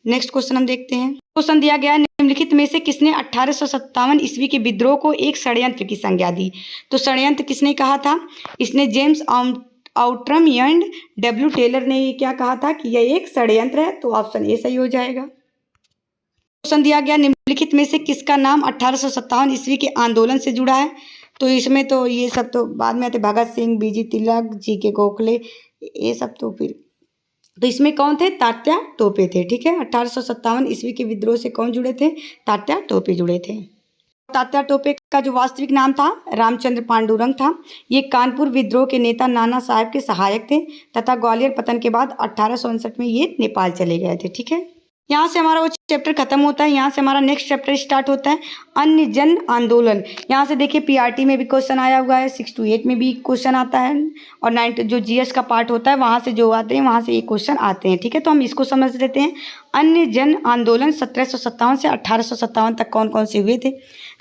नेक्स्ट क्वेश्चन हम देखते हैं। क्वेश्चन दिया गया निम्नलिखित में से किसने 1857 ईस्वी के विद्रोह को एक षड्यंत्र की संज्ञा दी? तो षड्यंत्र किसने कहा था? इसने James Outram and W Taylor ने ये क्या कहा था कि यह एक षड्यंत्र है। तो ऑप्शन ए सही हो जाएगा। क्वेश्चन दिया गया निम्नलिखित में से किसका नाम 1857 ईस्वी के आंदोलन से जुड़ा है? तो इसमें तो ये सब तो बाद में आते, भगत सिंह, बीजी तिलक, जी.के. गोखले, ये सब तो फिर तो इसमें कौन थे? तात्या टोपे थे। ठीक है, 1857 ईस्वी के विद्रोह से कौन जुड़े थे? तात्या टोपे जुड़े थे। तात्या टोपे का जो वास्तविक नाम था रामचंद्र पांडुरंग था। ये कानपुर विद्रोह के नेता नाना साहब के सहायक थे तथा ग्वालियर पतन के बाद 1859 में ये नेपाल चले गए थे। ठीक है, यहाँ से हमारा वो चैप्टर खत्म होता है। यहाँ से हमारा नेक्स्ट चैप्टर स्टार्ट होता है, अन्य जन आंदोलन। यहाँ से देखिए पीआरटी में भी क्वेश्चन आया हुआ है, 6 to 8 में भी क्वेश्चन आता है और 9 जो जीएस का पार्ट होता है वहाँ से जो आते हैं वहाँ से ये क्वेश्चन आते हैं। ठीक है, तो हम इसको समझ लेते हैं। अन्य जन आंदोलन 1757 से 1857 तक कौन कौन से हुए थे?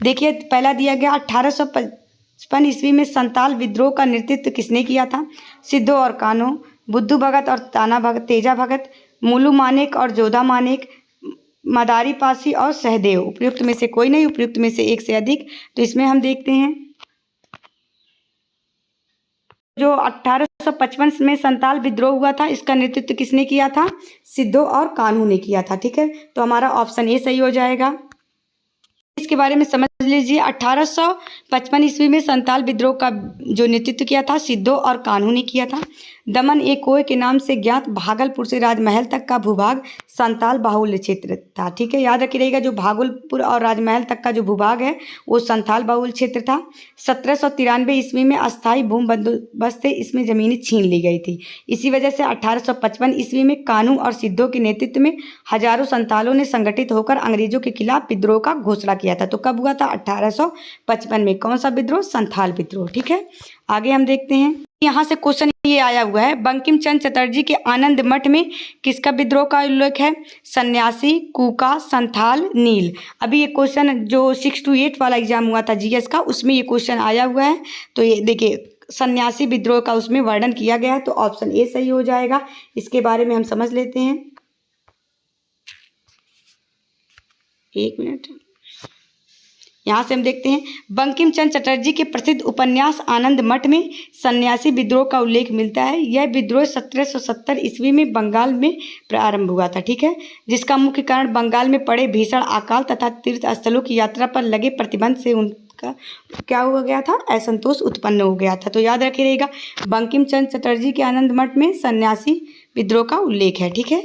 देखिए, पहला दिया गया 1855 ईस्वी में संताल विद्रोह का नेतृत्व किसने किया था? सिद्धो और कान्हो, बुद्धू भगत और तेजा भगत, मुलू मानेक और जोधा मानेक, मदारी पासी और सहदेव। उपयुक्त में से कोई नहीं, उपयुक्त में से एक से अधिक। तो इसमें हम देखते हैं जो 1855 में संताल विद्रोह हुआ था इसका नेतृत्व किसने किया था? सिद्धो और कान्हू ने किया था। ठीक है, तो हमारा ऑप्शन ए सही हो जाएगा। इसके बारे में समझ लीजिए 1855 ईस्वी में संताल विद्रोह का जो नेतृत्व किया था सिद्धो और कान्हू ने किया था। दमन एक कोय के नाम से ज्ञात भागलपुर से राजमहल तक का भूभाग संताल बाहुल्य क्षेत्र था। ठीक है, याद रखिएगा जो भागलपुर और राजमहल तक का जो भूभाग है वो संताल बाहुल्य क्षेत्र था। 1793 ईस्वी में अस्थायी भूमि बंदोबस्त से इसमें जमीनें छीन ली गई थी। इसी वजह से 1855 ईस्वी में कान्हू और सिद्धो के नेतृत्व में हजारों संतालों ने संगठित होकर अंग्रेजों के खिलाफ विद्रोह का घोषणा किया था। तो कब हुआ था? 1855 में। कौन सा विद्रोह? संथाल विद्रोह। ठीक है, आगे हम देखते हैं। यहाँ से क्वेश्चन ये आया हुआ है, बंकिम चंद्र चटर्जी के आनंद मठ में किसका विद्रोह का उल्लेख है? सन्यासी, कूका, संथाल, नील। अभी ये क्वेश्चन जो 6 to 8 वाला एग्जाम हुआ था जीएस का, उसमें ये क्वेश्चन आया हुआ है। तो ये देखिए सन्यासी विद्रोह का उसमें वर्णन किया गया है, तो ऑप्शन ए सही हो जाएगा। इसके बारे में हम समझ लेते हैं। एक मिनट, यहाँ से हम देखते हैं बंकिम चंद्र चटर्जी के प्रसिद्ध उपन्यास आनंद मठ में सन्यासी विद्रोह का उल्लेख मिलता है। यह विद्रोह 1770 ईस्वी में बंगाल में प्रारंभ हुआ था। ठीक है, जिसका मुख्य कारण बंगाल में पड़े भीषण अकाल तथा तीर्थ स्थलों की यात्रा पर लगे प्रतिबंध से उनका क्या हो गया था? असंतोष उत्पन्न हो गया था। तो याद रखिएगा बंकिम चंद्र चटर्जी के आनंद मठ में सन्यासी विद्रोह का उल्लेख है। ठीक है,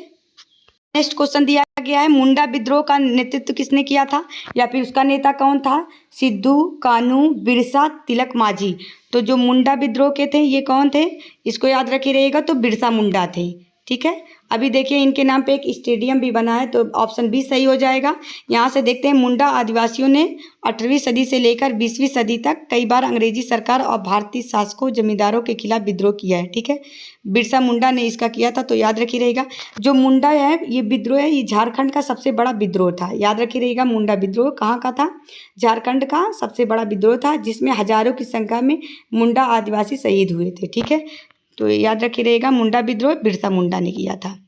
नेक्स्ट क्वेश्चन दिया गया है, मुंडा विद्रोह का नेतृत्व किसने किया था या फिर उसका नेता कौन था? सिद्धू, कान्हू, बिरसा, तिलक माझी। तो जो मुंडा विद्रोह के थे ये कौन थे? इसको याद रखिए रहेगा, तो बिरसा मुंडा थे। ठीक है, अभी देखिए इनके नाम पे एक स्टेडियम भी बना है, तो ऑप्शन बी सही हो जाएगा। यहाँ से देखते हैं मुंडा आदिवासियों ने 18वीं सदी से लेकर 20वीं सदी तक कई बार अंग्रेजी सरकार और भारतीय शासकों जमींदारों के खिलाफ विद्रोह किया है। ठीक है, बिरसा मुंडा ने इसका किया था। तो याद रखिए रहेगा जो मुंडा है ये विद्रोह है, ये झारखंड का सबसे बड़ा विद्रोह था। याद रखिए रहेगा मुंडा विद्रोह कहाँ का था? झारखंड का सबसे बड़ा विद्रोह था, जिसमें हजारों की संख्या में मुंडा आदिवासी शहीद हुए थे। ठीक है, तो याद रखिए रहेगा मुंडा विद्रोह बिरसा मुंडा ने किया था।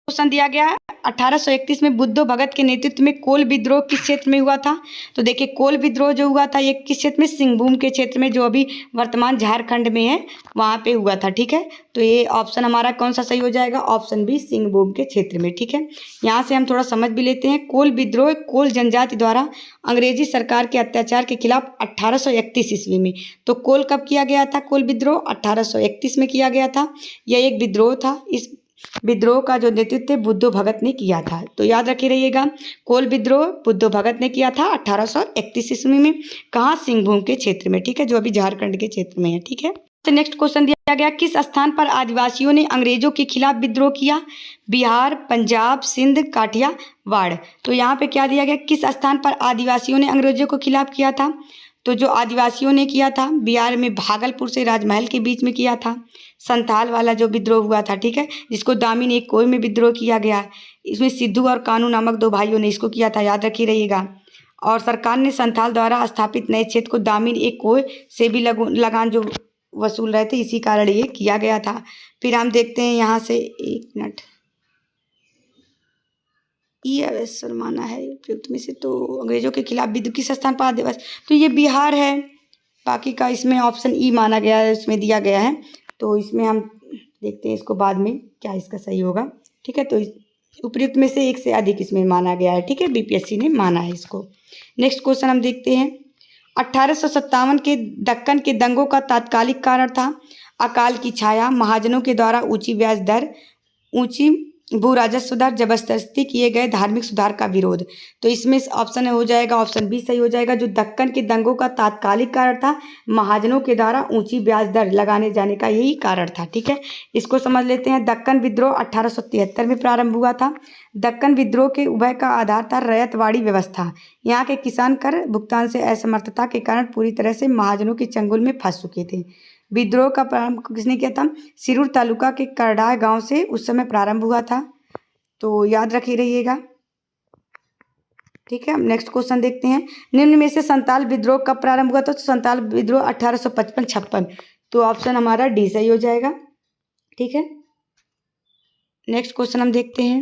क्वेश्चन दिया गया है 1831 में बुद्धो भगत के नेतृत्व में कोल विद्रोह किस क्षेत्र में हुआ था? तो देखिए कोल विद्रोह जो हुआ था ये किस क्षेत्र में? सिंहभूम के क्षेत्र में, जो अभी वर्तमान झारखंड में है वहाँ पे हुआ था। ठीक है, तो ये ऑप्शन हमारा कौन सा सही हो जाएगा? ऑप्शन बी, सिंहभूम के क्षेत्र में। ठीक है, यहाँ से हम थोड़ा समझ भी लेते हैं। कोल विद्रोह कोल जनजाति द्वारा अंग्रेजी सरकार के अत्याचार के खिलाफ 1831 ईस्वी में। तो कोल कब किया गया था? कोल विद्रोह 1831 में किया गया था। यह एक विद्रोह था। इस विद्रोह का जो नेतृत्व बुद्धो भगत ने किया था। तो याद रखिए रहिएगा कोल विद्रोह बुद्धो भगत ने किया था 1831 ईस्वी में। कहाँ? सिंहभूम के क्षेत्र में। ठीक है, जो अभी झारखंड के क्षेत्र में है। ठीक है, तो नेक्स्ट क्वेश्चन दिया गया, किस स्थान पर आदिवासियों ने अंग्रेजों के खिलाफ विद्रोह किया? बिहार, पंजाब, सिंध, काठियावाड़। तो यहाँ पे क्या दिया गया, किस स्थान पर आदिवासियों ने अंग्रेजों के खिलाफ किया था? तो जो आदिवासियों ने किया था बिहार में भागलपुर से राजमहल के बीच में किया था। संथाल वाला जो विद्रोह हुआ था, ठीक है, जिसको दामिन एक कोय में विद्रोह किया गया, इसमें सिद्धू और कान्हू नामक दो भाइयों ने इसको किया था। याद रखिए रहिएगा। और सरकार ने संथाल द्वारा स्थापित नए क्षेत्र को दामिन एक कोय से भी लगान जो वसूल रहे थे, इसी कारण ये किया गया था। फिर हम देखते हैं यहाँ से, एक मिनट, ये अवसर माना है उपयुक्त में से तो अंग्रेजों के खिलाफ विद्रोह किस स्थान पर आदिवासी, तो ये बिहार है। बाकी का इसमें ऑप्शन ई माना गया है, इसमें दिया गया है। तो इसमें हम देखते हैं इसको बाद में क्या इसका सही होगा। ठीक है, तो उपयुक्त में से एक से अधिक इसमें माना गया है। ठीक है, बीपीएससी ने माना है इसको। नेक्स्ट क्वेश्चन हम देखते हैं, 1857 के दक्कन के दंगों का तात्कालिक कारण था अकाल की छाया, महाजनों के द्वारा ऊंची ब्याज दर, ऊंची भू राजस्व दर, जबरदस्ती किए गए धार्मिक सुधार का विरोध। तो इसमें ऑप्शन हो जाएगा, ऑप्शन बी सही हो जाएगा। जो दक्कन के दंगों का तात्कालिक कारण था महाजनों के द्वारा ऊंची ब्याज दर लगाने जाने का यही कारण था। ठीक है, इसको समझ लेते हैं। दक्कन विद्रोह 1873 में प्रारंभ हुआ था। दक्कन विद्रोह के उभय का आधार था रैयतवाड़ी व्यवस्था। यहाँ के किसान कर भुगतान से असमर्थता के कारण पूरी तरह से महाजनों के चंगुल में फंस चुके थे। विद्रोह का प्रारंभ किसने किया था? सिरूर तालुका के करडाय गांव से उस समय प्रारंभ हुआ था। तो याद रखिए रहिएगा। ठीक है, हम नेक्स्ट क्वेश्चन देखते हैं, निम्न में से संताल विद्रोह कब प्रारंभ हुआ था? तो संताल विद्रोह 1855-56। तो ऑप्शन हमारा डी सही हो जाएगा। ठीक है, नेक्स्ट क्वेश्चन हम देखते हैं,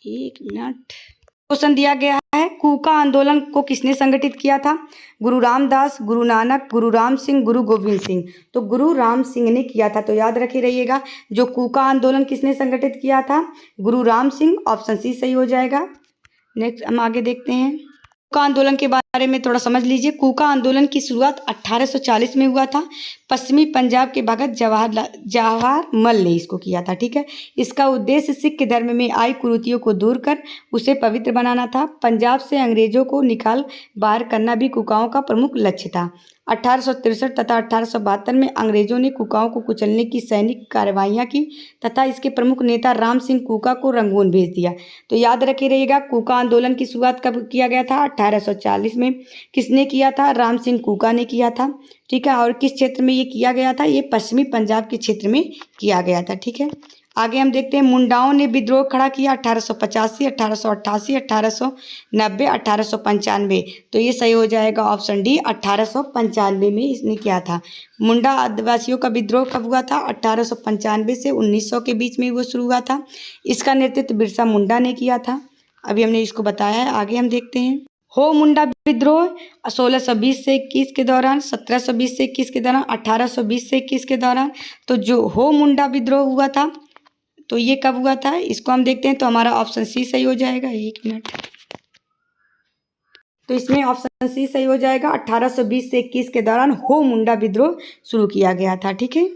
एक मिनट। क्वेश्चन दिया गया है, कूका आंदोलन को किसने संगठित किया था? गुरु रामदास, गुरु नानक, गुरु राम सिंह, गुरु गोविंद सिंह। तो गुरु राम सिंह ने किया था। तो याद रखिए रहिएगा, जो कूका आंदोलन किसने संगठित किया था? गुरु राम सिंह। ऑप्शन सी सही हो जाएगा। नेक्स्ट हम आगे देखते हैं, कूका आंदोलन के बारे बारे में थोड़ा समझ लीजिए। कूका आंदोलन की शुरुआत 1840 में हुआ था। पश्चिमी पंजाब के भगत जवाहरमल ने इसको किया था, ठीक है। इसका उद्देश्य सिख धर्म में आई कुरीतियों को दूर कर उसे पवित्र बनाना था। पंजाब से अंग्रेजों को निकाल बाहर करना भी कुकाओं का प्रमुख लक्ष्य था। 1863 तथा 1872 में अंग्रेजों ने कुकाओं को कुचलने की सैनिक कार्रवाइयाँ की तथा इसके प्रमुख नेता राम सिंह कूका को रंगून भेज दिया। तो याद रखे रहिएगा, कूका आंदोलन की शुरुआत कब किया गया था? 1840 में। किसने किया था? राम सिंह कूका ने किया था, ठीक है। और किस क्षेत्र में ये किया गया था? ये पश्चिमी पंजाब के क्षेत्र में किया गया था, ठीक है। आगे हम देखते हैं, मुंडाओं ने विद्रोह खड़ा किया 1885, 1888, 1890, 1895। तो ये सही हो जाएगा ऑप्शन डी, 1895 में इसने किया था। मुंडा आदिवासियों का विद्रोह कब हुआ था? 1895 से 1900 के बीच में वो शुरू हुआ था। इसका नेतृत्व बिरसा मुंडा ने किया था। अभी हमने इसको बताया है। आगे हम देखते हैं, हो मुंडा विद्रोह 1620 से 21 के दौरान, 1720 से 21 के दौरान, 1820 से 21 के दौरान। तो जो हो मुंडा विद्रोह हुआ था तो ये कब हुआ था? इसको हम देखते हैं। तो हमारा ऑप्शन सी सही हो जाएगा। 1 मिनट। तो इसमें ऑप्शन सी सही हो जाएगा। 1820 से 21 के दौरान हो मुंडा विद्रोह शुरू किया गया था, ठीक है।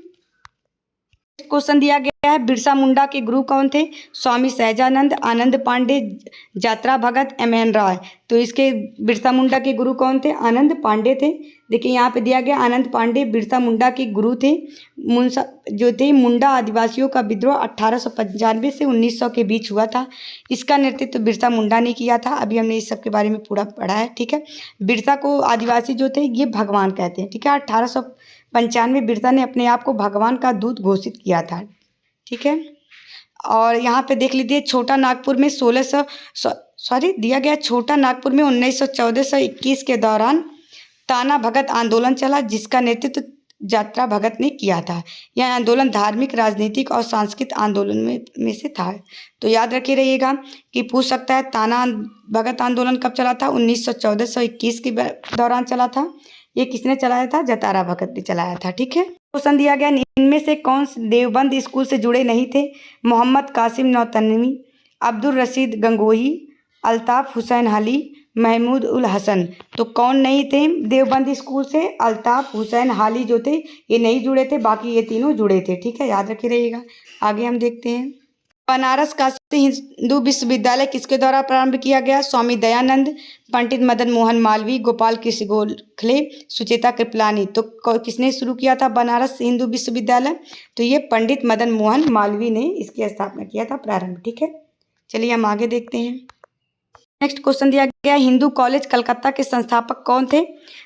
क्वेश्चन दिया गया है, बिरसा मुंडा के गुरु कौन थे? स्वामी सहजानंद, आनंद पांडे, जात्रा भगत, एम.एन. रॉय। तो इसके बिरसा मुंडा के गुरु कौन थे? आनंद पांडे थे। देखिए यहाँ पे दिया गया, आनंद पांडे बिरसा मुंडा के गुरु थे। जो थे मुंडा आदिवासियों का विद्रोह 1895 से 1900 के बीच हुआ था। इसका नेतृत्व बिरसा मुंडा ने किया था। अभी हमने इस सब के बारे में पूरा पढ़ा है, ठीक है। बिरसा को आदिवासी जो थे ये भगवान कहते हैं, ठीक है। 1895 बिरसा ने अपने आप को भगवान का दूत घोषित किया था, ठीक है। और यहाँ पे देख लीजिए, छोटा नागपुर में 1914 के दौरान ताना भगत आंदोलन चला, जिसका नेतृत्व जात्रा भगत ने किया था। यह आंदोलन धार्मिक, राजनीतिक और सांस्कृतिक आंदोलन में से था। तो याद रखे रहिएगा कि पूछ सकता है, ताना भगत आंदोलन कब चला था? 1914-21 के दौरान चला था। ये किसने चलाया था? जतारा भगत ने चलाया था, ठीक है। क्वेश्चन दिया गया, इनमें से कौन देवबंद स्कूल से जुड़े नहीं थे? मोहम्मद कासिम नौतनवी, अब्दुल रशीद गंगोही, अल्ताफ हुसैन अली, महमूद उल हसन। तो कौन नहीं थे देवबंद स्कूल से? अल्ताफ हुसैन हाली जो थे ये नहीं जुड़े थे, बाकी ये तीनों जुड़े थे, ठीक है। याद रखे रहिएगा। आगे हम देखते हैं, बनारस काशी हिंदू विश्वविद्यालय किसके द्वारा प्रारंभ किया गया? स्वामी दयानंद, पंडित मदन मोहन मालवीय, गोपाल कृष्ण गोखले, सुचेता कृपलानी। तो किसने शुरू किया था बनारस हिंदू विश्वविद्यालय? तो ये पंडित मदन मोहन मालवीय ने इसकी स्थापना किया था, प्रारंभ, ठीक है। चलिए हम आगे देखते हैं। नेक्स्ट क्वेश्चन दिया गया, हिंदू कॉलेज कलकत्ता के संस्थापक कौन थे?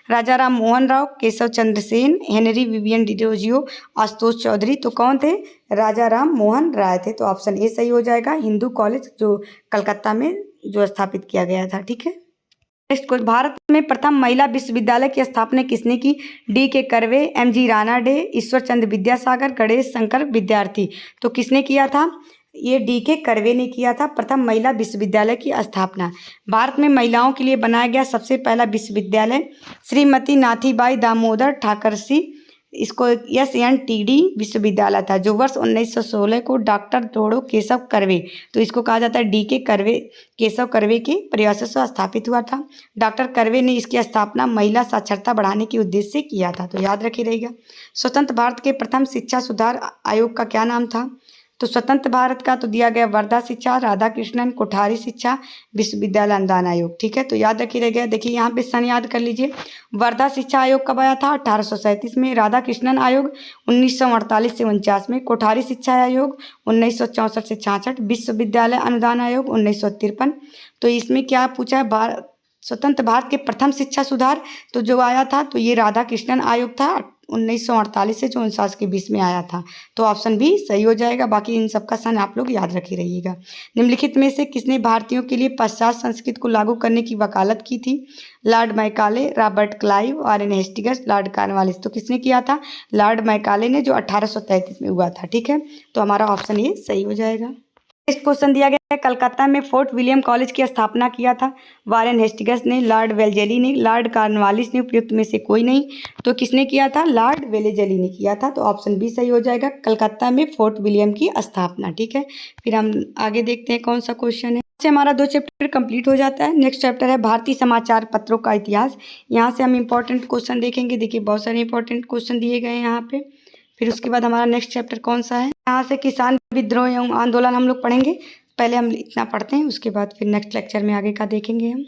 राजा राम मोहन राव, केशव चंद्र सेन, हेनरी विवियन डिरोजियो, आशुतोष चौधरी। तो कौन थे? राजा राम मोहन राय थे। तो ऑप्शन ए सही हो जाएगा, हिंदू कॉलेज जो कलकत्ता में जो स्थापित किया गया था, ठीक है। नेक्स्ट क्वेश्चन, भारत में प्रथम महिला विश्वविद्यालय की स्थापना किसने की? डी के curve, M G Ranade, Ishwar Chandra Vidyasagar, Ganesh Shankar विद्यार्थी। तो किसने किया था? ये डी के कर्वे ने किया था प्रथम महिला विश्वविद्यालय की स्थापना। भारत में महिलाओं के लिए बनाया गया सबसे पहला विश्वविद्यालय श्रीमती नाथीबाई दामोदर ठाकरसी, इसको SNTD विश्वविद्यालय था, जो वर्ष 1916 को डॉक्टर दोड़ो केशव कर्वे, तो इसको कहा जाता है डी के कर्वे, केशव कर्वे के प्रयासों से स्थापित हुआ था। डॉक्टर कर्वे ने इसकी स्थापना महिला साक्षरता बढ़ाने के उद्देश्य से किया था। तो याद रखिए रहेगा। स्वतंत्र भारत के प्रथम शिक्षा सुधार आयोग का क्या नाम था? तो स्वतंत्र भारत का तो दिया गया वर्धा शिक्षा, राधा कृष्णन, कोठारी शिक्षा, विश्वविद्यालय अनुदान आयोग, ठीक है। तो याद रखिए रहेगा। देखिए यहाँ पे सन याद कर लीजिए। वर्धा शिक्षा आयोग कब आया था? 1837 में। राधा कृष्णन आयोग 1948 से 49 में। कोठारी शिक्षा आयोग 1964 से 66। विश्वविद्यालय अनुदान आयोग 1953। तो इसमें क्या पूछा है? स्वतंत्र भारत के प्रथम शिक्षा सुधार तो जो आया था तो ये राधा कृष्णन आयोग था, 1948 से 49 के बीच में आया था। तो ऑप्शन भी सही हो जाएगा। बाकी इन सब का सन आप लोग याद रखे रहिएगा। निम्नलिखित में से किसने भारतीयों के लिए पाश्चात्य संस्कृति को लागू करने की वकालत की थी? Lord Macaulay, Robert Clive, Warren Hastings, Lord Cornwallis. तो किसने किया था? लॉर्ड मैकाले ने, जो 1833 में हुआ था, ठीक है। तो हमारा ऑप्शन ये सही हो जाएगा। नेक्स्ट क्वेश्चन दिया गया है, कलकत्ता में फोर्ट विलियम कॉलेज की स्थापना किया था? वारेन हेस्टिंग्स ने, लॉर्ड वेलेजली ने, लॉर्ड कॉर्नवालिस ने, उपयुक्त में से कोई नहीं। तो किसने किया था? लॉर्ड वेलेजली ने किया था। तो ऑप्शन बी सही हो जाएगा, कलकत्ता में फोर्ट विलियम की स्थापना, ठीक है। फिर हम आगे देखते हैं कौन सा क्वेश्चन है। से हमारा 2 चैप्टर कंप्लीट हो जाता है। नेक्स्ट चैप्टर है भारतीय समाचार पत्रों का इतिहास। यहाँ से हम इंपॉर्टेंट क्वेश्चन देखेंगे। देखिए बहुत सारे इंपॉर्टेंट क्वेश्चन दिए गए हैं यहाँ पे। फिर उसके बाद हमारा नेक्स्ट चैप्टर कौन सा है, यहाँ से किसान विद्रोह एवं आंदोलन हम लोग पढ़ेंगे। पहले हम इतना पढ़ते हैं, उसके बाद फिर नेक्स्ट लेक्चर में आगे का देखेंगे हम।